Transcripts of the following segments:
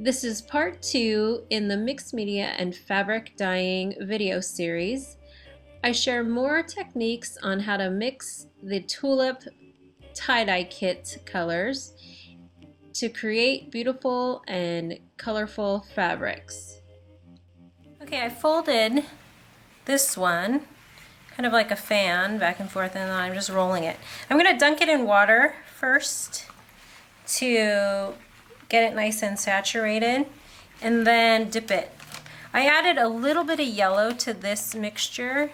This is part 2 in the mixed media and fabric dyeing video series. I share more techniques on how to mix the tulip tie-dye kit colors to create beautiful and colorful fabrics. Okay, I folded this one kind of like a fan back and forth, and then I'm just rolling it. I'm going to dunk it in water first to get it nice and saturated, and then dip it. I added a little bit of yellow to this mixture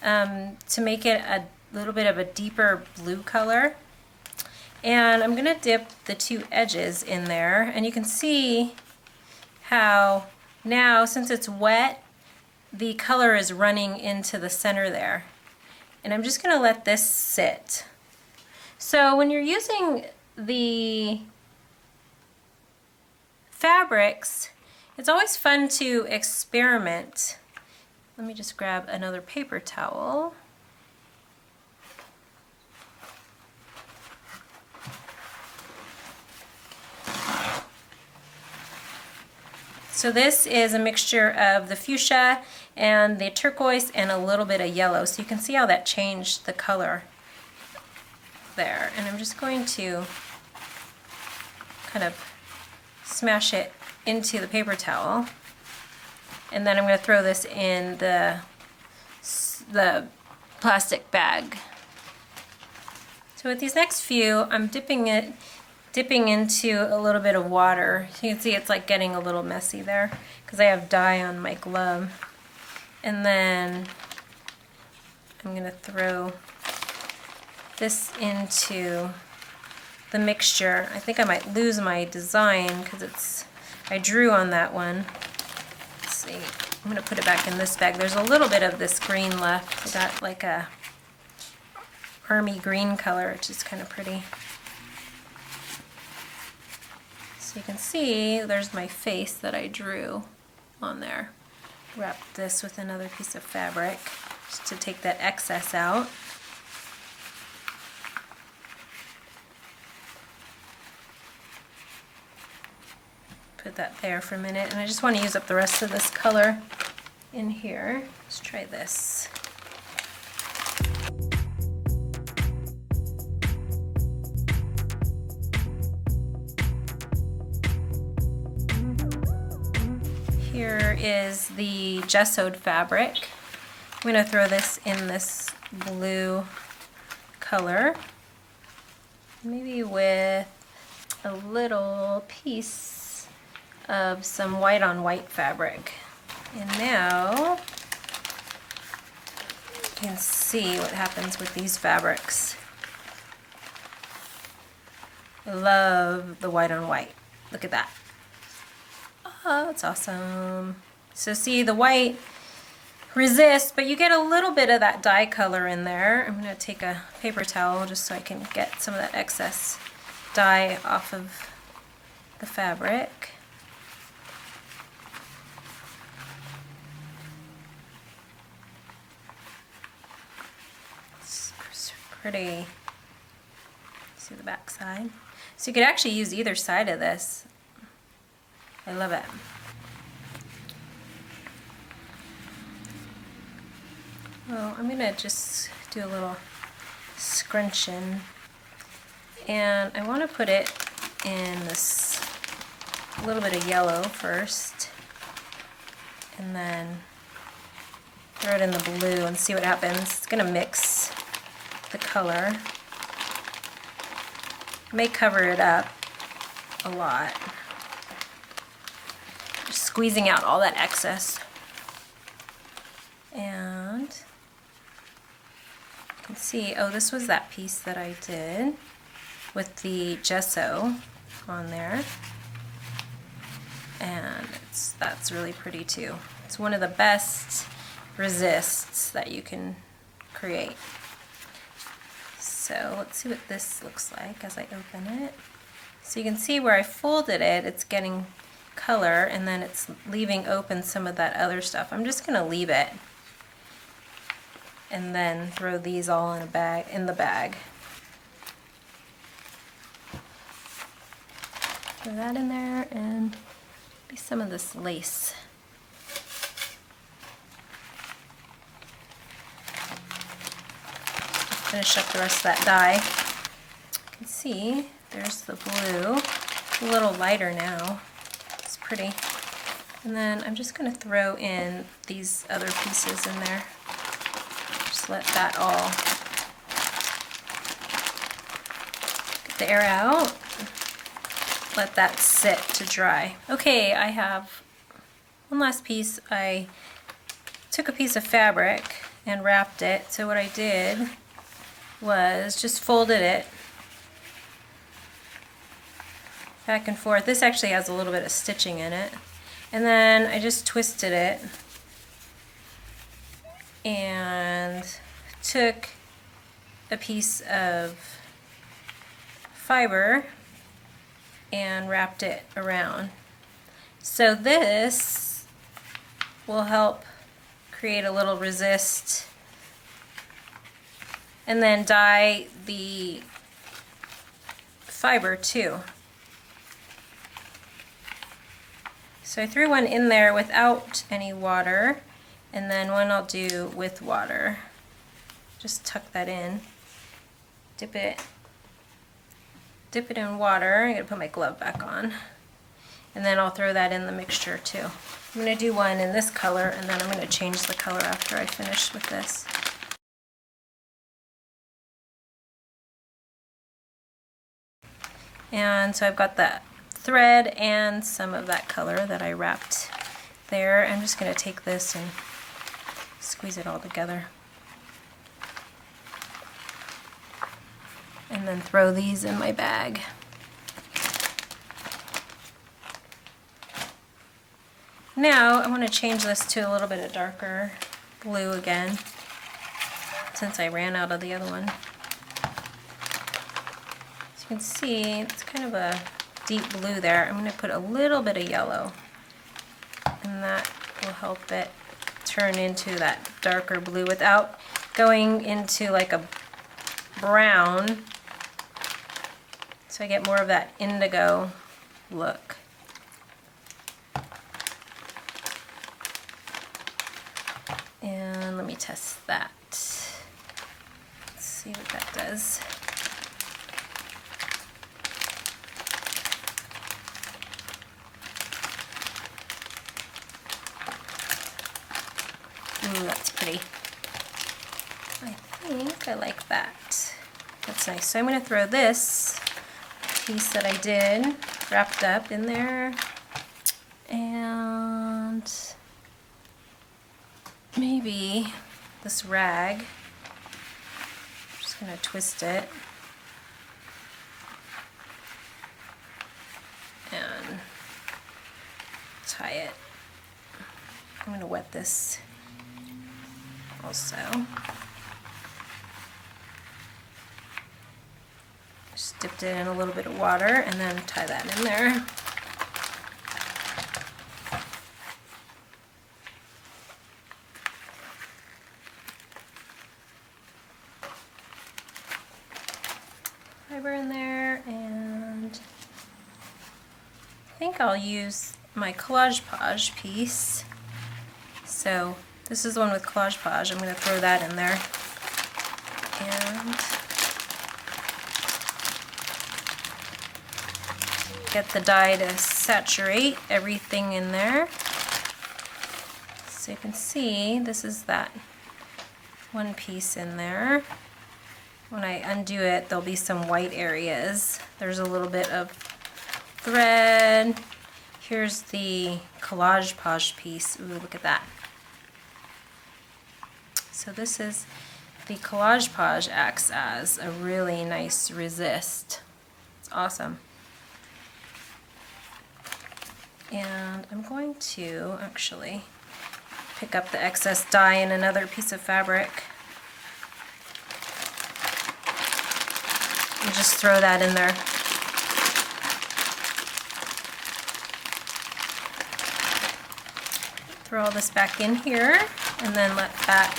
to make it a little bit of a deeper blue color. And I'm gonna dip the two edges in there, and you can see how now, since it's wet, the color is running into the center there. And I'm just gonna let this sit. So when you're using the fabrics, it's always fun to experiment. Let me just grab another paper towel. So this is a mixture of the fuchsia and the turquoise and a little bit of yellow. So you can see how that changed the color there. And I'm just going to kind of smash it into the paper towel, and then I'm going to throw this in the plastic bag. So with these next few, I'm dipping into a little bit of water. So you can see it's like getting a little messy there because I have dye on my glove. And then I'm going to throw this into the mixture. I think I might lose my design because I drew on that one. Let's see. I'm going to put it back in this bag. There's a little bit of this green left. I got like a army green color, which is kind of pretty. So you can see there's my face that I drew on there. Wrap this with another piece of fabric just to take that excess out. Put that there for a minute, and I just want to use up the rest of this color in here. Let's try this. Here is the gessoed fabric. I'm going to throw this in this blue color, maybe with a little piece of some white on white fabric. And now you can see what happens with these fabrics. I love the white on white. Look at that. Oh, that's awesome. So see, the white resists, but you get a little bit of that dye color in there. I'm going to take a paper towel just so I can get some of that excess dye off of the fabric. It's pretty. See the back side? So you could actually use either side of this. I love it. Well, I'm gonna just do a little scrunching, and I want to put it in this a little bit of yellow first, and then throw it in the blue and see what happens. It's gonna mix the color. I may cover it up a lot. Squeezing out all that excess. And you can see, oh, this was that piece that I did with the gesso on there. And that's really pretty too. It's one of the best resists that you can create. So let's see what this looks like as I open it. So you can see where I folded it, it's getting color, and then it's leaving open some of that other stuff. I'm just gonna leave it and then throw these all in the bag. Throw that in there, and Maybe some of this lace. Finish up the rest of that dye. You can see there's the blue. It's a little lighter now. It's pretty. And then I'm just going to throw in these other pieces in there. Just let that all get the air out. Let that sit to dry. Okay, I have one last piece. I took a piece of fabric and wrapped it. So what I did was just folded it back and forth. This actually has a little bit of stitching in it. And then I just twisted it and took a piece of fiber and wrapped it around. So this will help create a little resist, and then dye the fiber too. So I threw one in there without any water, and then one I'll do with water. Just tuck that in, dip it in water. I'm gonna put my glove back on, and then I'll throw that in the mixture too. I'm gonna do one in this color, and then I'm gonna change the color after I finish with this. And so I've got that thread and some of that color that I wrapped there. I'm just going to take this and squeeze it all together. And then throw these in my bag. Now I want to change this to a little bit of darker blue again, since I ran out of the other one. As you can see, it's kind of a deep blue there. I'm going to put a little bit of yellow, and that will help it turn into that darker blue without going into like a brown, so I get more of that indigo look. And let me test that. Let's see what that does. Ooh, that's pretty. I think I like that. That's nice. So I'm going to throw this piece that I did wrapped up in there, and maybe this rag. I'm just going to twist it and tie it. I'm going to wet this also. Just dipped it in a little bit of water and then tie that in there. Fiber in there, and I think I'll use my Collage Podge piece. So this is the one with Collage Podge. I'm going to throw that in there. And get the dye to saturate everything in there. So you can see this is that one piece in there. When I undo it, there'll be some white areas. There's a little bit of thread. Here's the Collage Podge piece. Ooh, look at that. So this is the Collage Podge, acts as a really nice resist. It's awesome. And I'm going to actually pick up the excess dye in another piece of fabric and just throw that in there. Throw all this back in here and then let that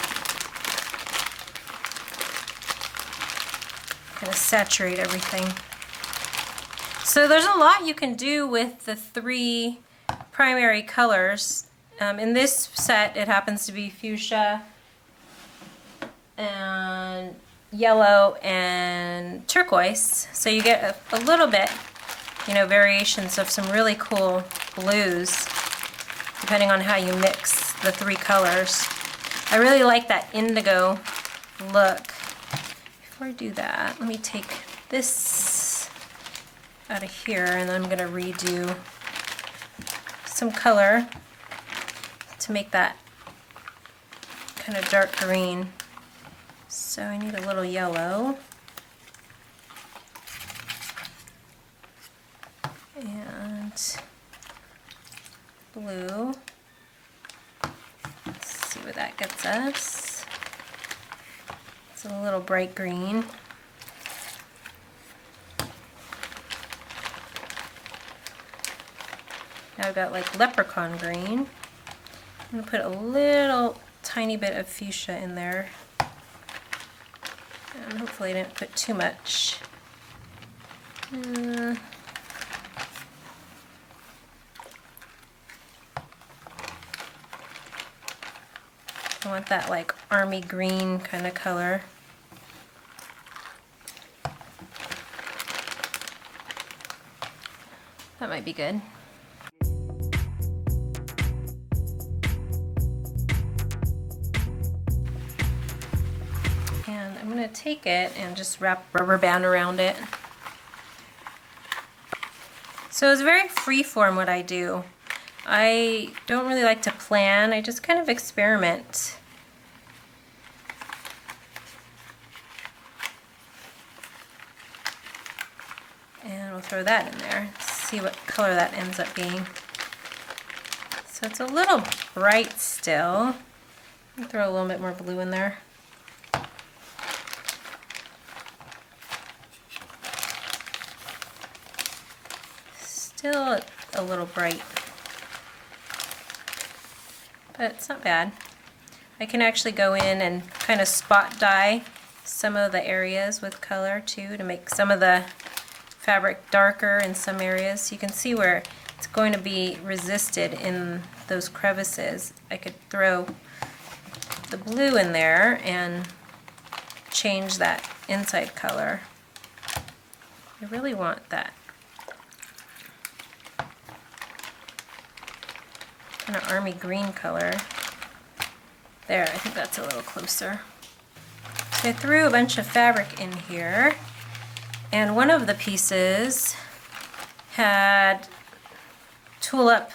kind of saturate everything. So there's a lot you can do with the 3 primary colors. In this set, it happens to be fuchsia and yellow and turquoise. So you get a little bit, you know, variations of some really cool blues, depending on how you mix the three colors. I really like that indigo look. Before I do that, let me take this out of here, and then I'm going to redo some color to make that kind of dark green. So I need a little yellow. And blue. Let's see what that gets us. It's a little bright green. Now I've got like leprechaun green. I'm going to put a little tiny bit of fuchsia in there. And hopefully I didn't put too much. I want that like army green kind of color. That might be good. And I'm going to take it and just wrap rubber band around it. So it's very freeform what I do. I don't really like to plan, I just kind of experiment. And we'll throw that in there, see what color that ends up being. So it's a little bright still. I'll throw a little bit more blue in there. Still a little bright, but it's not bad. I can actually go in and kind of spot dye some of the areas with color too, to make some of the fabric darker in some areas. So you can see where it's going to be resisted in those crevices. I could throw the blue in there and change that inside color. I really want that kind of army green color. There, I think that's a little closer. So I threw a bunch of fabric in here, and one of the pieces had tulip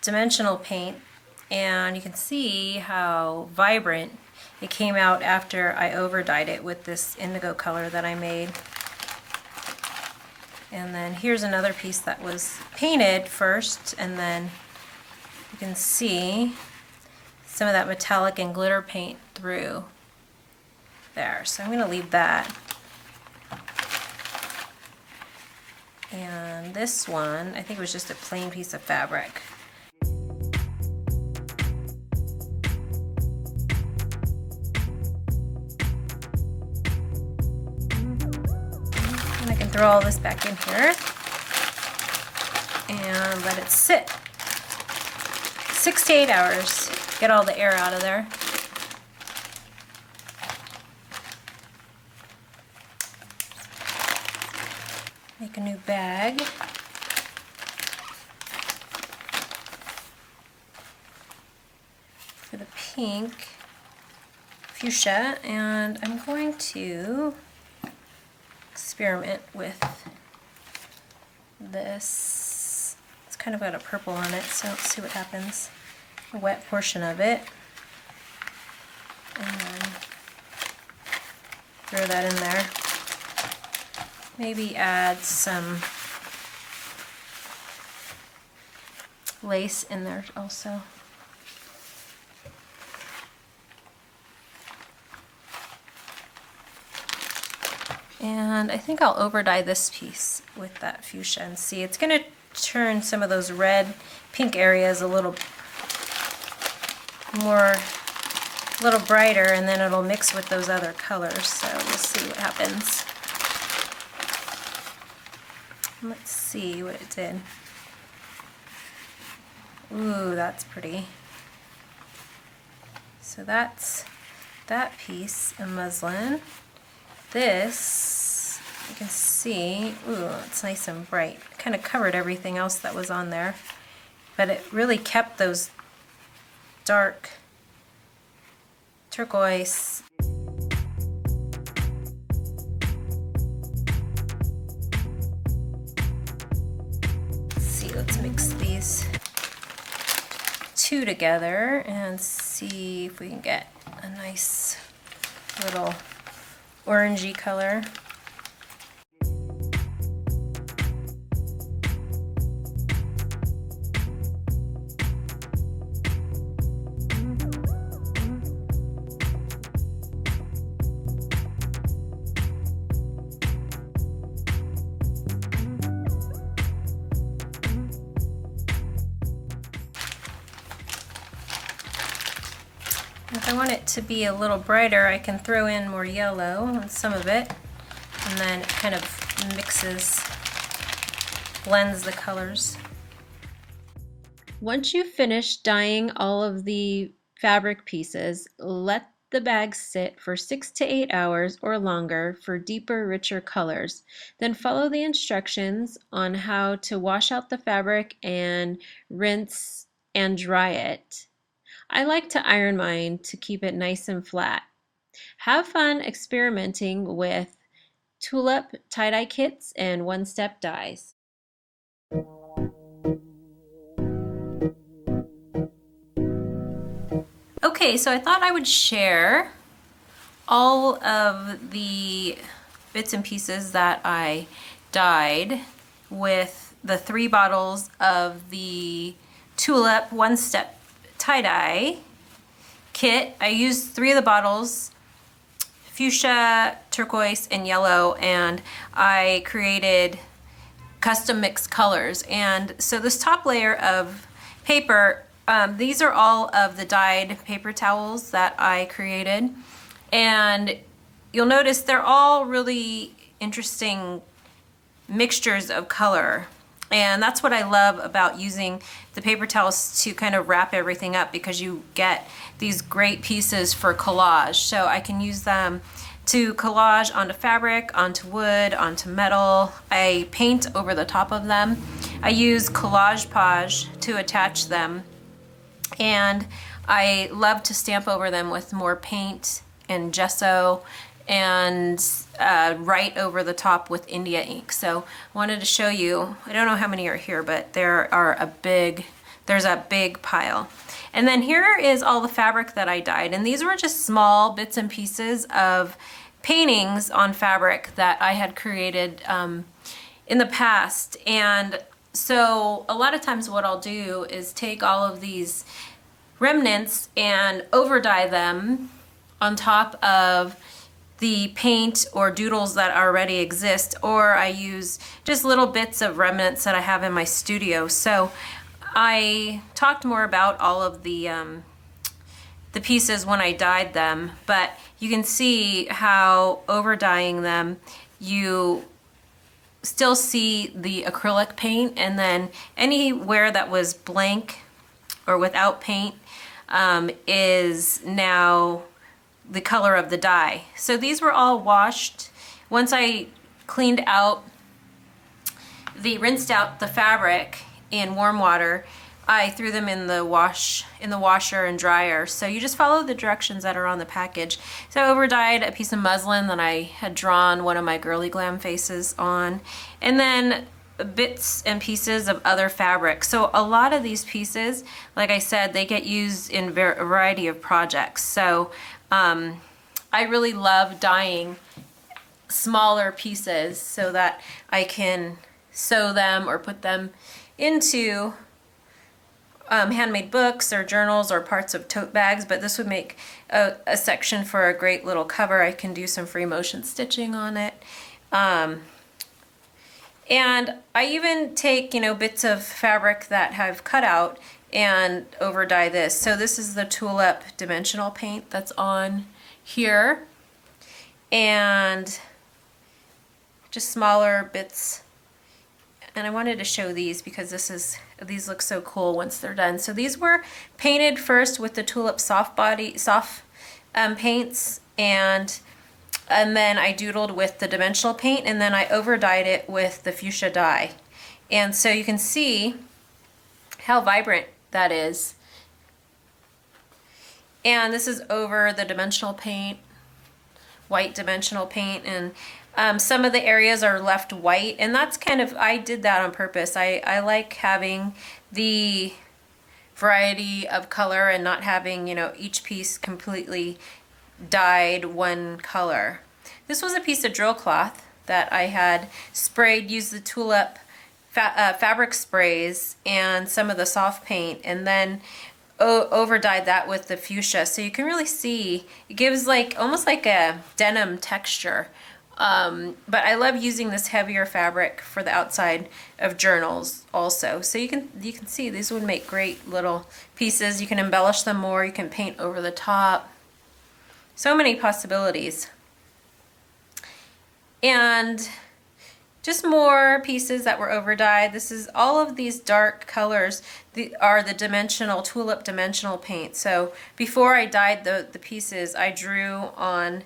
dimensional paint, and you can see how vibrant it came out after I overdyed it with this indigo color that I made. And then here's another piece that was painted first, and then you can see some of that metallic and glitter paint through there. So I'm going to leave that. And this one, I think it was just a plain piece of fabric. And I can throw all this back in here and let it sit 6 to 8 hours. Get all the air out of there. Make a new bag. For the pink fuchsia, and I'm going to experiment with this. It's kind of got a purple on it, so let's see what happens. A wet portion of it, and then throw that in there. Maybe add some lace in there also. And I think I'll overdye this piece with that fuchsia and see. It's going to turn some of those red, pink areas a little more, a little brighter, and then it'll mix with those other colors. So we'll see what happens. Let's see what it did. Ooh, that's pretty. So that's that piece of muslin. This, you can see, ooh, it's nice and bright. Kind of covered everything else that was on there, but it really kept those dark turquoise. Let's see, let's mix these two together and see if we can get a nice little orangey color. If I want it to be a little brighter, I can throw in more yellow on some of it, and then it kind of mixes, blends the colors. Once you've finished dyeing all of the fabric pieces, let the bag sit for 6 to 8 hours or longer for deeper, richer colors. Then follow the instructions on how to wash out the fabric and rinse and dry it. I like to iron mine to keep it nice and flat. Have fun experimenting with tulip tie-dye kits and one-step dyes. Okay, so I thought I would share all of the bits and pieces that I dyed with the 3 bottles of the tulip one-step tie-dye kit. I used 3 of the bottles, fuchsia, turquoise, and yellow, and I created custom mixed colors. And so this top layer of paper, these are all of the dyed paper towels that I created, and you'll notice they're all really interesting mixtures of color. And that's what I love about using the paper towels to kind of wrap everything up, because you get these great pieces for collage. So I can use them to collage onto fabric, onto wood, onto metal. I paint over the top of them. I use Collage Page to attach them. And I love to stamp over them with more paint and gesso, and write over the top with India ink. So I wanted to show you, I don't know how many are here, but there's a big pile. And then here is all the fabric that I dyed, and these were just small bits and pieces of paintings on fabric that I had created in the past. And so a lot of times what I'll do is take all of these remnants and over dye them on top of the paint or doodles that already exist, or I use just little bits of remnants that I have in my studio. So I talked more about all of the pieces when I dyed them, but you can see how over dyeing them, you still see the acrylic paint, and then anywhere that was blank or without paint is now the color of the dye. So these were all washed. Once I rinsed out the fabric in warm water, I threw them in the washer and dryer. So you just follow the directions that are on the package. So I over dyed a piece of muslin that I had drawn one of my girly glam faces on, and then bits and pieces of other fabric. So a lot of these pieces, like I said, they get used in a variety of projects. So I really love dyeing smaller pieces so that I can sew them or put them into handmade books or journals or parts of tote bags, but this would make a section for a great little cover. I can do some free motion stitching on it. And I even take, bits of fabric that I've cut out and over dye this. So this is the tulip dimensional paint that's on here, and just smaller bits and I wanted to show these because these look so cool once they're done. So these were painted first with the Tulip soft paints, and then I doodled with the dimensional paint, and then I over dyed it with the fuchsia dye. And so you can see how vibrant that is. And this is over the dimensional paint, white dimensional paint, and some of the areas are left white, and that's kind of, I did that on purpose. I like having the variety of color and not having, you know, each piece completely dyed one color. This was a piece of drill cloth that I had sprayed, used the Tulip fabric sprays and some of the soft paint, and then over dyed that with the fuchsia. So you can really see, it gives like almost like a denim texture. But I love using this heavier fabric for the outside of journals also. So you can see these would make great little pieces. You can embellish them more, you can paint over the top. So many possibilities. And just more pieces that were over dyed. This is all of these dark colors are the dimensional, Tulip dimensional paint. So before I dyed the pieces, I drew on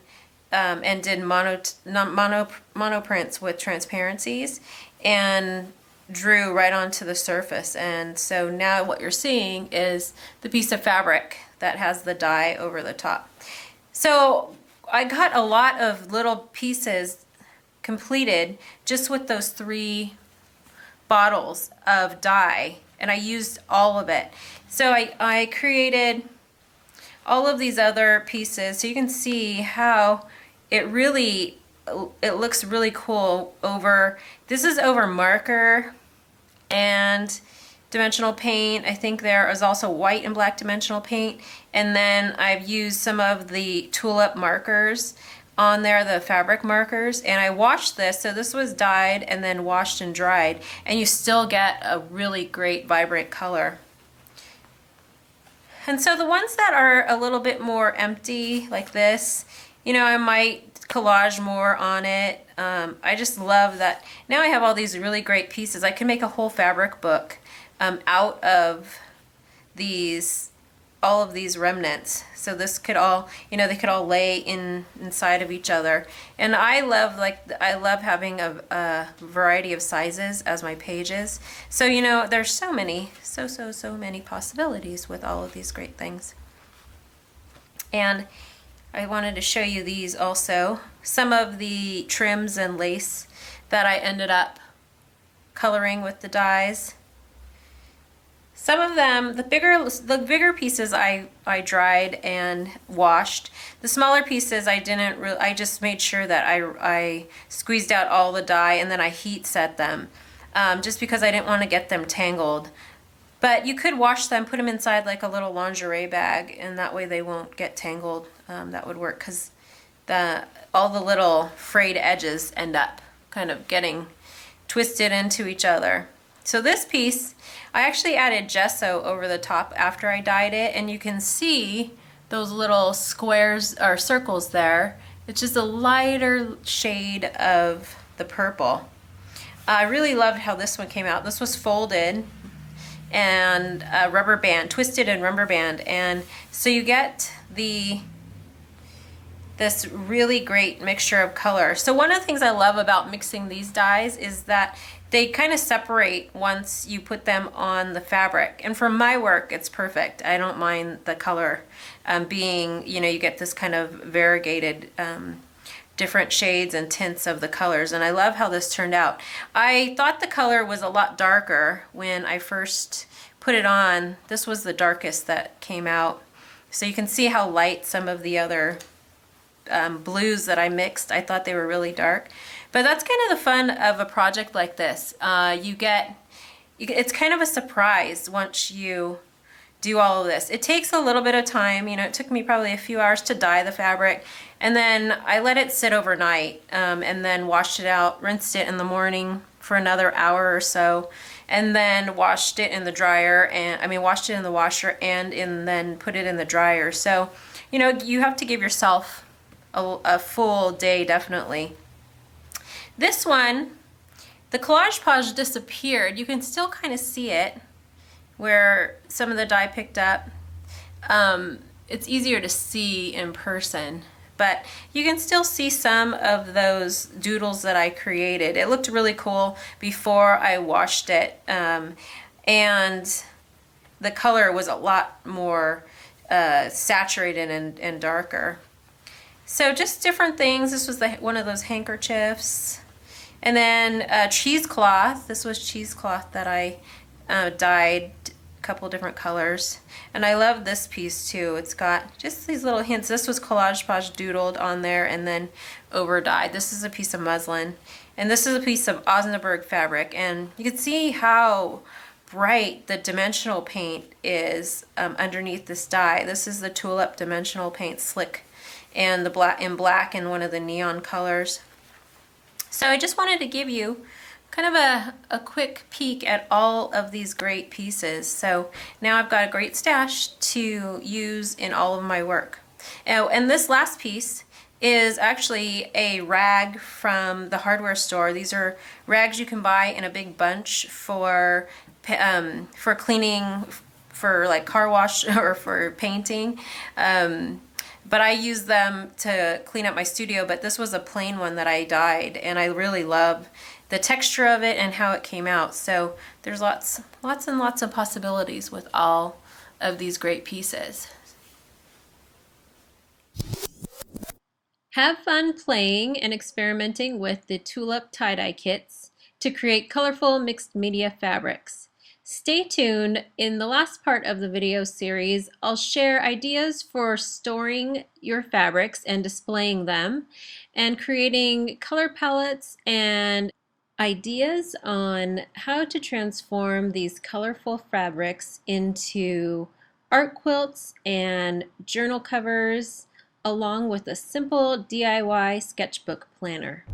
and did monoprints with transparencies and drew right onto the surface. And so now what you're seeing is the piece of fabric that has the dye over the top. So I got a lot of little pieces completed just with those 3 bottles of dye, and I used all of it. So I created all of these other pieces, so you can see how it looks really cool over, this is over marker and dimensional paint. I think there is also white and black dimensional paint, and then I've used some of the Tulip markers on there, the fabric markers, and I washed this. So this was dyed and then washed and dried, and you still get a really great vibrant color. And so the ones that are a little bit more empty like this, you know, I might collage more on it. I just love that now I have all these really great pieces. I can make a whole fabric book out of all of these remnants. So this could all, you know, they could all lay inside of each other. And I love having a variety of sizes as my pages. So, you know, there's so many possibilities with all of these great things. And I wanted to show you these also. Some of the trims and lace that I ended up coloring with the dyes. Some of them, the bigger pieces I dried and washed. The smaller pieces I just made sure that I squeezed out all the dye and then I heat set them, just because I didn't want to get them tangled. But you could wash them, put them inside like a little lingerie bag, and that way they won't get tangled. That would work, because all the little frayed edges end up kind of getting twisted into each other. So this piece, I actually added gesso over the top after I dyed it, and you can see those little squares or circles there. It's just a lighter shade of the purple. I really loved how this one came out. This was folded and rubber band, twisted and rubber band, and so you get this really great mixture of color. So one of the things I love about mixing these dyes is that they kind of separate once you put them on the fabric. And for my work, it's perfect. I don't mind the color being, you know, you get this kind of variegated different shades and tints of the colors, and I love how this turned out. I thought the color was a lot darker when I first put it on. This was the darkest that came out. So you can see how light some of the other blues that I mixed, I thought they were really dark. But that's kind of the fun of a project like this. It's kind of a surprise once you do all of this. It takes a little bit of time. You know, it took me probably a few hours to dye the fabric, and then I let it sit overnight, and then washed it out, rinsed it in the morning for another hour or so, and then washed it in the dryer, and washed it in the washer and then put it in the dryer. So, you know, you have to give yourself a full day, definitely. This one The collage podge disappeared. You can still kind of see it where some of the dye picked up. It's easier to see in person, but you can still see some of those doodles that I created. It looked really cool before I washed it, and the color was a lot more saturated and darker. So just different things. This was one of those handkerchiefs. And then cheesecloth. This was cheesecloth that I dyed a couple different colors. And I love this piece too. It's got just these little hints. This was collage podge doodled on there and then over dyed. This is a piece of muslin. And this is a piece of Osnaburg fabric. And you can see how bright the dimensional paint is underneath this dye. This is the Tulip dimensional paint slick, and the black and one of the neon colors. So I just wanted to give you kind of a quick peek at all of these great pieces. So now I've got a great stash to use in all of my work. Oh, and this last piece is actually a rag from the hardware store. These are rags you can buy in a big bunch for cleaning, for like car wash or for painting. But I use them to clean up my studio, but this was a plain one that I dyed, and I really love the texture of it and how it came out. So there's lots and lots of possibilities with all of these great pieces. Have fun playing and experimenting with the Tulip tie-dye kits to create colorful mixed media fabrics. Stay tuned. In the last part of the video series, I'll share ideas for storing your fabrics and displaying them, and creating color palettes and ideas on how to transform these colorful fabrics into art quilts and journal covers, along with a simple DIY sketchbook planner.